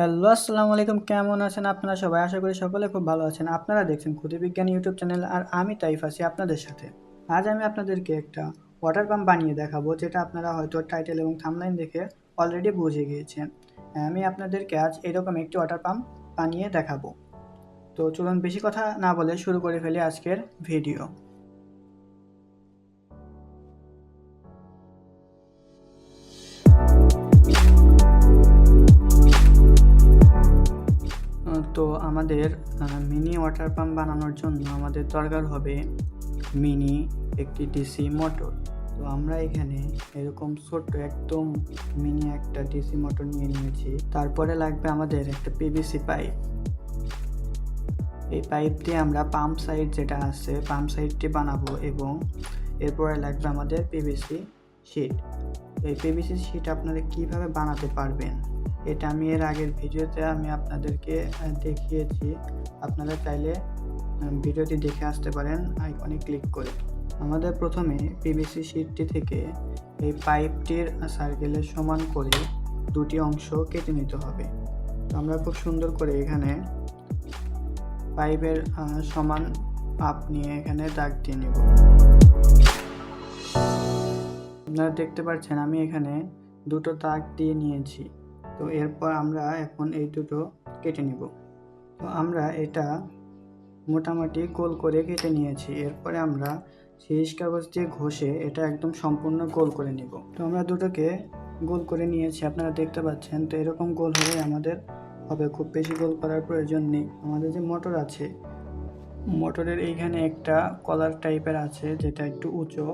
Hello, আসসালামু আলাইকুম। কেমন আছেন আপনারা সবাই? আশা করি সকলে খুব ভালো আছেন। আপনারা দেখছেন ক্ষুদে বিজ্ঞান ইউটিউব চ্যানেল আর আমি তাইফ আছি আপনাদের সাথে। আজ আমি আপনাদেরকে একটা ওয়াটার পাম্প বানিয়ে দেখাবো, যেটা আপনারা হয়তো টাইটেল এবং থাম্বনেইল দেখে অলরেডি বুঝে গিয়েছেন। আমি আপনাদেরকে আজ এরকম একটি ওয়াটার পাম্প বানিয়ে দেখাবো। তো চলুন বেশি কথা না বলে শুরু করে ফেলি আজকের ভিডিও। তো আমাদের মিনি ওয়াটার পাম্প বানানোর জন্য আমাদের দরকার হবে মিনি একটি ডিসি মোটর। তো আমরা এখানে এরকম ছোট্ট একদম মিনি একটা ডিসি মোটর নিয়ে নিয়েছি। তারপরে লাগবে আমাদের একটা পিভিসি পাইপ। এই পাইপ দিয়ে আমরা পাম্প সাইড যেটা আছে পাম্প সাইডটি বানাবো, এবং এরপরে লাগবে আমাদের পিভিসি শিট। এই পিভিসি শিট আপনারা কিভাবে বানাতে পারবেন এটা আমি এর আগের ভিডিওতে আপনাদেরকে দেখিয়েছি। আপনারা চাইলে ভিডিওটি দেখে আসতে পারেন আইকনে ক্লিক করে। আমাদের প্রথমে পিভিসি শিটটি থেকে এই পাইপটির সার্কেলের সমান করে দুটি অংশ কেটে নিতে হবে। তো আমরা খুব সুন্দর করে এখানে পাইপের সমান মাপ নিয়ে এখানে দাগ দিয়ে নেব। আপনারা দেখতে পাচ্ছেন আমি এখানে দুটো দাগ দিয়ে নিয়েছি। তো এরপর আমরা এখন এই দুটো কেটে নিব। তো আমরা এটা মোটামুটি গোল করে কেটে নিয়েছি। এরপরে আমরা সিরিজ কাগজ দিয়ে ঘষে এটা একদম সম্পূর্ণ গোল করে নিব। তো আমরা দুটোকে গোল করে নিয়েছি, আপনারা দেখতে পাচ্ছেন। তো এরকম গোল হলে আমাদের হবে, খুব বেশি গোল করার প্রয়োজন নেই। আমাদের যে মোটর আছে, মোটরের এইখানে একটা কলার টাইপের আছে যেটা একটু উঁচু।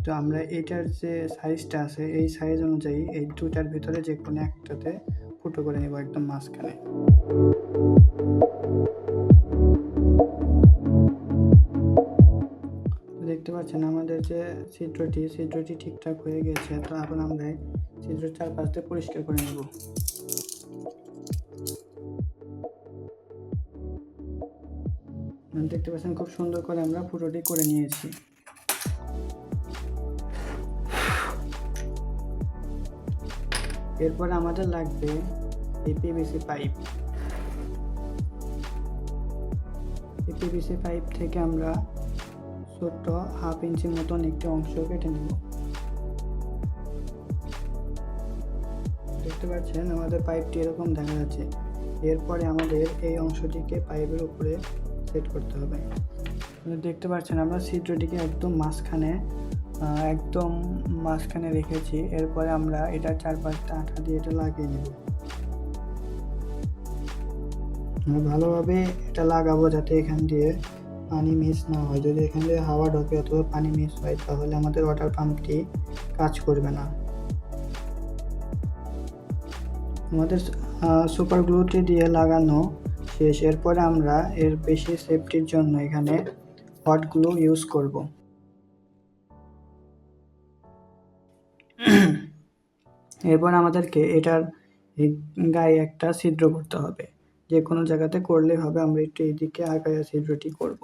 তো আমরা এটার যে সাইজটা আছে এই সাইজ অনুযায়ী এই দুটার ভিতরে যে কোনো একটাতে ফুটো করে নেব একদম মাঝখানে। দেখতে পাচ্ছেন আমাদের যে ছিদ্রটি ঠিকঠাক হয়ে গেছে। তো এখন আমরা ছিদ্রের চারপাশ দিয়ে পরিষ্কার করে নেব। দেখতে পাচ্ছেন খুব সুন্দর করে আমরা ফুটোটি করে নিয়েছি। এরপর আমাদের লাগবে এই পিভিসি পাইপ। এই পিভিসি পাইপ থেকে আমরা ছোট্ট হাফ ইঞ্চি মতন একটি অংশ কেটে নেব। দেখতে পাচ্ছেন আমাদের পাইপটি এরকম দেখা যাচ্ছে। এরপরে আমাদের এই অংশটিকে পাইপের উপরে সেট করতে হবে। দেখতে পাচ্ছেন আমরা ছিদ্রটিকে একদম মাঝখানে রেখেছি। এরপরে আমরা এটা চারপাশটা আঠা দিয়ে এটা লাগিয়ে নেব। আমরা ভালোভাবে এটা লাগাবো যাতে এখান দিয়ে পানি মিস না হয়। যদি এখান দিয়ে হাওয়া ঢোকে অথবা পানি মিস হয় তাহলে আমাদের ওয়াটার পাম্পটি কাজ করবে না। আমাদের সুপার গ্লুটি দিয়ে লাগানো শেষ। এরপরে আমরা এর বেশি সেফটির জন্য এখানে হট গ্লু ইউজ করব। এরপর আমাদেরকে এটার গায়ে একটা ছিদ্র করতে হবে। যে কোনো জায়গাতে করলে হবে, আমরা একটু এইদিকে আগায় ছিদ্রটি করব।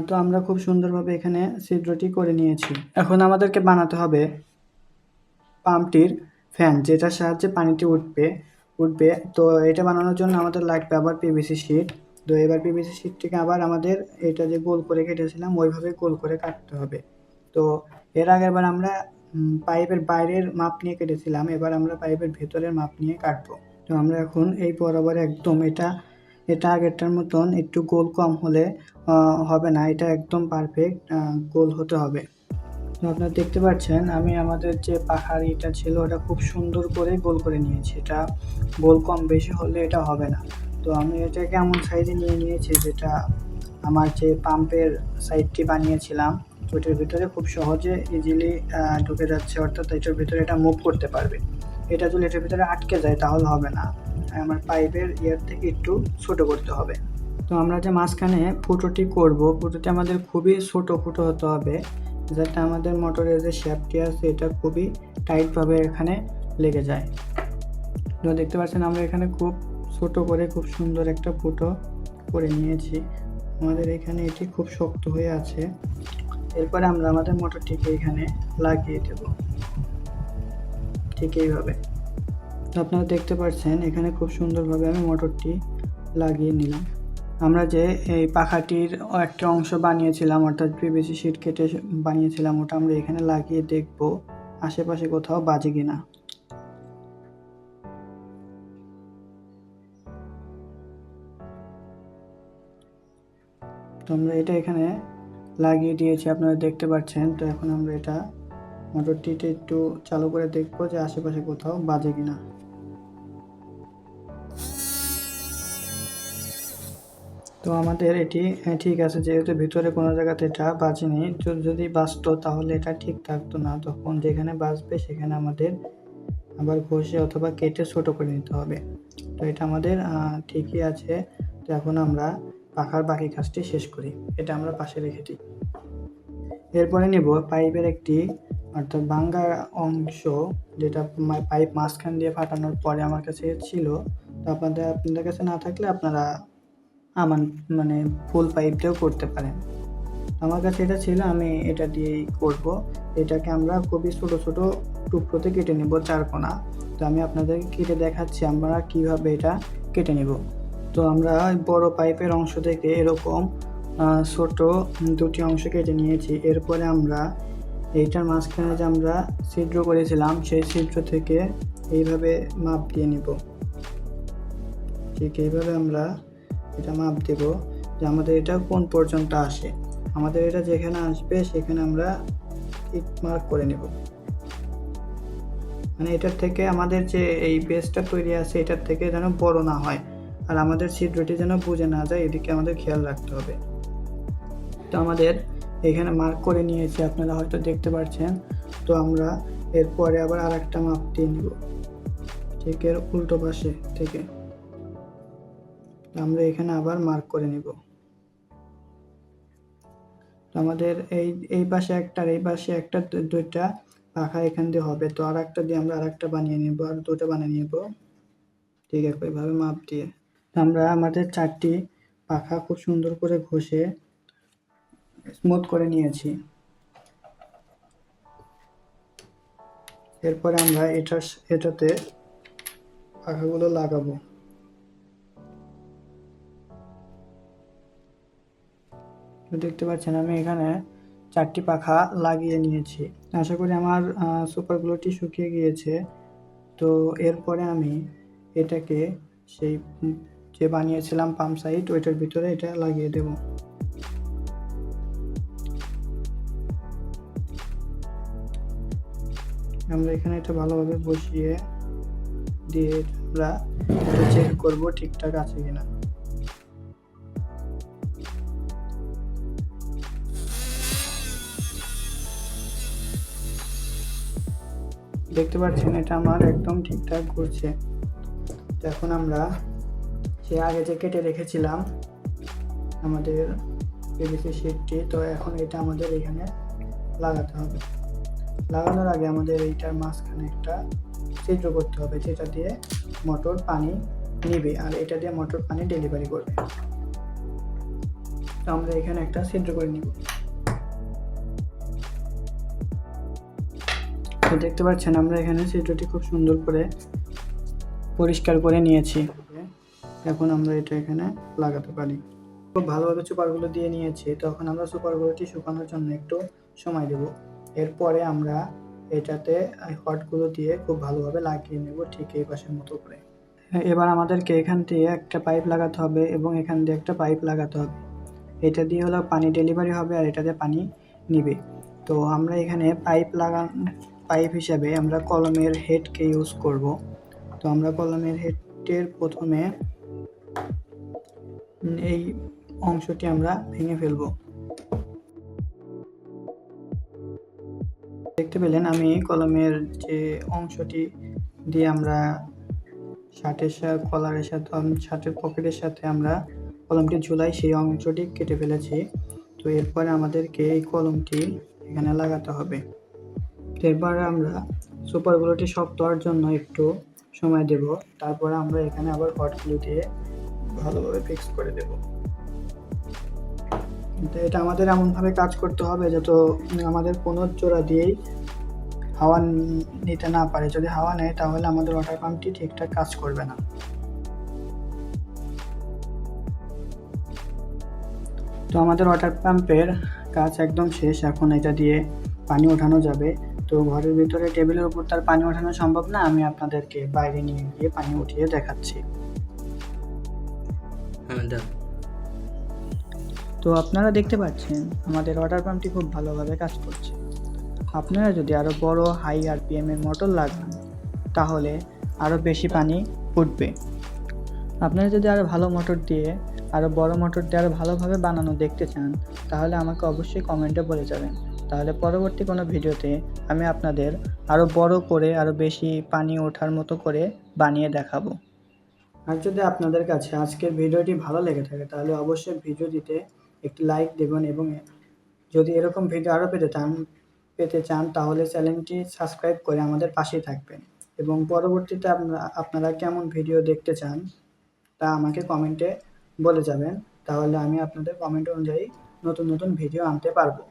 তো আমরা খুব সুন্দরভাবে এখানে ছিদ্রটি করে নিয়েছি। এখন আমাদেরকে বানাতে হবে পাম্পটির ফ্যান, যেটার সাহায্যে পানিটি উঠবে। তো এটা বানানোর জন্য আমাদের লাগবে আবার পিভিসি শিট। তো এবার পিভিসি শিটটিকে আবার আমাদের এটা যে গোল করে কেটেছিলাম ওইভাবে গোল করে কাটতে হবে। তো এর আগেরবার আমরা পাইপের বাইরের মাপ নিয়ে কেটেছিলাম, এবার আমরা পাইপের ভেতরের মাপ নিয়ে কাটবো। তো আমরা এখন এই বরাবর একদম এটা আগেরটার মতন একটু গোল কম হলে হবে না, এটা একদম পারফেক্ট গোল হতে হবে। তো আপনারা দেখতে পাচ্ছেন আমি আমাদের যে পাখার ইটা ছিল ওটা খুব সুন্দর করে গোল করে নিয়েছি। এটা গোল কম বেশি হলে এটা হবে না। তো আমি এটাকে এমন সাইজে নিয়ে নিয়েছি যেটা আমার যে পাম্পের সাইডটি বানিয়েছিলাম ওইটার ভিতরে খুব সহজে ইজিলি ঢুকে যাচ্ছে, অর্থাৎ এটার ভিতরে এটা মুভ করতে পারবে। এটা যদি এটার ভিতরে আটকে যায় তাহলে হবে না, আমার পাইপের ইয়ার থেকে একটু ছোট করতে হবে। তো আমরা যে মাঝখানে ফুটোটি করব, ফুটোটি আমাদের খুবই ছোট ফুটো হতে হবে, যাতে আমাদের মোটরের যে শ্যাফটটি আছে এটা খুবই টাইটভাবে এখানে লেগে যায়। তো দেখতে পাচ্ছেন আমরা এখানে খুব ছোট করে খুব সুন্দর একটা ফুটো করে নিয়েছি। আমাদের এখানে এটি খুব শক্ত হয়ে আছে। এরপরে আমরা আমাদের মোটরটিকে এখানে লাগিয়ে দেব ঠিক এইভাবে। তো আপনারা দেখতে পাচ্ছেন এখানে খুব সুন্দরভাবে আমি মোটরটি লাগিয়ে নিলাম। আমরা যে এই পাখাটির একটা অংশ বানিয়েছিলাম, অর্থাৎ পিভিসি শিট কেটে বানিয়েছিলাম, ওটা আমরা এখানে লাগিয়ে দেখব আশেপাশে কোথাও বাজে কিনা। তো আমরা এটা এখানে লাগিয়ে দিয়েছি, আপনারা দেখতে পাচ্ছেন। তো এখন আমরা এটা মোটরটিতে একটু চালু করে দেখবো যে আশেপাশে কোথাও বাজে কিনা। তো আমাদের এটি ঠিক আছে, যেহেতু ভিতরে কোনো জায়গাতে এটা বাজেনি। যদি বাজতো তাহলে এটা ঠিক থাকতো না, তখন যেখানে বাজবে সেখানে আমাদের আবার ঘষে অথবা কেটে ছোট করে নিতে হবে। তো এটা আমাদের ঠিকই আছে। তো এখন আমরা পাখার বাকি কাজটি শেষ করি, এটা আমরা পাশে রেখে দিই। এরপরে নেব পাইপের একটি, অর্থাৎ ভাঙ্গা অংশ, যেটা পাইপ মাঝখান দিয়ে ফাটানোর পরে আমার কাছে ছিল। তো আপনাদের কাছে না থাকলে আপনারা মানে ফুল পাইপ দিয়েও করতে পারেন। আমার কাছে এটা ছিল, আমি এটা দিয়েই করব। এটাকে আমরা খুবই ছোট ছোট টুকরোতে কেটে নেব, 4 কোণা। তো আমি আপনাদেরকে কেটে দেখাচ্ছি আমরা কিভাবে এটা কেটে নেব। তো আমরা বড় পাইপের অংশ থেকে এরকম ছোট 2টি অংশ কেটে নিয়েছি। এরপরে আমরা এইটার মাঝখানে যে আমরা ছিদ্র করেছিলাম, সেই ছিদ্র থেকে এইভাবে মাপ দিয়ে নিব। ঠিক এইভাবে আমরা এটা মাপ দেব যে আমাদের এটা কোন পর্যন্ত আসে। আমাদের এটা যেখানে আসবে সেখানে আমরা টিক মার্ক করে নেব। মানে এটার থেকে আমাদের যে এই বেসটা তৈরি আছে এটার থেকে যেন বড় না হয়, আর আমাদের ছিদ্রটি যেন বুঝে না যায়, এদিকে আমাদের খেয়াল রাখতে হবে। তো আমাদের এখানে মার্ক করে নিয়েছি, আপনারা হয়তো দেখতে পাচ্ছেন। তো আমরা এরপরে আবার আরেকটা মাপ দিয়ে নিব, ঠিক এর উল্টো পাশে থেকে আমরা এখানে আবার মার্ক করে নিব। তো আমাদের এই পাশে একটা আর এই পাশে একটা, দুইটা পাখা এখান দিয়ে হবে। তো আর একটা দিয়ে আমরা আরেকটা বানিয়ে নিব, আর দুটো বানিয়ে নিব ঠিক একইভাবে মাপ দিয়ে। আমরা আমাদের 4টি পাখা খুব সুন্দর করে ঘষে স্মুথ করে নিয়েছি। এরপরে আমরা এটাতে পাখাগুলো লাগাবো। দেখতে পাচ্ছেন আমি এখানে 4টি পাখা লাগিয়ে নিয়েছি। আশা করি আমার সুপার গ্লুটি শুকিয়ে গিয়েছে। তো এরপরে আমি এটাকে সেই যে বানিয়েছিলাম পাম্প সাইড, ওইটার ভিতরে এটা লাগিয়ে দেব। আমরা এখানে এটা ভালোভাবে বসিয়ে দিয়ে আমরা এটা চেক করব ঠিকঠাক আছে কিনা। দেখতে পাচ্ছেন এটা আমার একদম ঠিকঠাক ঘুরছে। তো এখন আমরা সে আগে যে কেটে রেখেছিলাম আমাদের পিভিসি শিটটি, তো এখন এটা আমাদের এখানে লাগাতে হবে। লাগানোর আগে আমাদের এইটার মাঝখানে একটা ছিদ্র করতে হবে, যেটা দিয়ে মোটর পানি নিবে আর এটা দিয়ে মোটর পানি ডেলিভারি করবে। তো আমরা এখানে একটা ছিদ্র করে নিব। তো দেখতে পাচ্ছেন আমরা এখানে ছিদ্রটি খুব সুন্দর করে পরিষ্কার করে নিয়েছি। এখন আমরা এটা এখানে লাগাতে পারি। খুব ভালোভাবে সুপারগুলো দিয়ে নিয়েছি। তখন আমরা সুপারগুলোটি শুকানোর জন্য একটু সময় দেব। এরপরে আমরা এটাতে হটগুলো দিয়ে খুব ভালোভাবে লাগিয়ে নেব, ঠিক এই পাশের মতো করে। এবার আমাদেরকে এখান থেকে একটা পাইপ লাগাতে হবে এবং এখান দিয়ে একটা পাইপ লাগাতে হবে। এটা দিয়ে হলো পানি ডেলিভারি হবে আর এটা দিয়ে পানি নিবে। তো আমরা এখানে পাইপ হিসাবে আমরা কলমের হেডকে ইউজ করব। তো আমরা কলমের হেডের প্রথমে এই অংশটি আমরা ভেঙে ফেলব। দেখতে পেলেন আমি কলমের যে অংশটি দিয়ে আমরা কলারের সাথে শার্টের পকেটের সাথে আমরা কলমটি ঝুলাই, সেই অংশটি কেটে ফেলেছি। তো এরপরে আমাদেরকে এই কলমটি এখানে লাগাতে হবে। এরপরে আমরা সুপারগুলোটি শক্ত হওয়ার জন্য একটু সময় দেব। তারপরে আমরা এখানে আবার হটগুলো দিয়ে ভালোভাবে ফিক্স করে দেব। তো এটা আমাদের এমনভাবে কাজ করতে হবে যাতে আমাদের কোনো জোড়া দিয়েই হাওয়া নিতে না পারে, যদি হাওয়া নেয় তাহলে আমাদের ওয়াটার পাম্পটি ঠিকঠাক কাজ করবে না। তো আমাদের ওয়াটার পাম্পের কাজ একদম শেষ। এখন এটা দিয়ে পানি ওঠানো যাবে। তো ঘরের ভিতরে টেবিলের উপর তার পানি ওঠানো সম্ভব না, আমি আপনাদেরকে বাইরে নিয়ে গিয়ে পানি উঠিয়ে দেখাচ্ছি। তো আপনারা দেখতে পাচ্ছেন আমাদের ওয়াটার পাম্পটি খুব ভালোভাবে কাজ করছে। আপনারা যদি আরও বড় হাই আরপিএম এর মোটর লাগান তাহলে আরও বেশি পানি উঠবে। আপনারা যদি আরও ভালো মোটর দিয়ে, আরও বড় মোটর দিয়ে আরও ভালোভাবে বানানো দেখতে চান তাহলে আমাকে অবশ্যই কমেন্টে বলে যাবেন। তাহলে পরবর্তী কোনো ভিডিওতে আমি আপনাদের আরও বড় করে আরও বেশি পানি ওঠার মতো করে বানিয়ে দেখাবো। আর যদি আপনাদের কাছে আজকের ভিডিওটি ভালো লেগে থাকে তাহলে অবশ্যই ভিডিওটিতে একটি লাইক দেবেন, এবং যদি এরকম ভিডিও আরও পেতে চান তাহলে চ্যানেলটি সাবস্ক্রাইব করে আমাদের পাশেই থাকবেন, এবং পরবর্তীতে আপনারা কেমন ভিডিও দেখতে চান তা আমাকে কমেন্টে বলে যাবেন। তাহলে আমি আপনাদের কমেন্ট অনুযায়ী নতুন নতুন ভিডিও আনতে পারবো।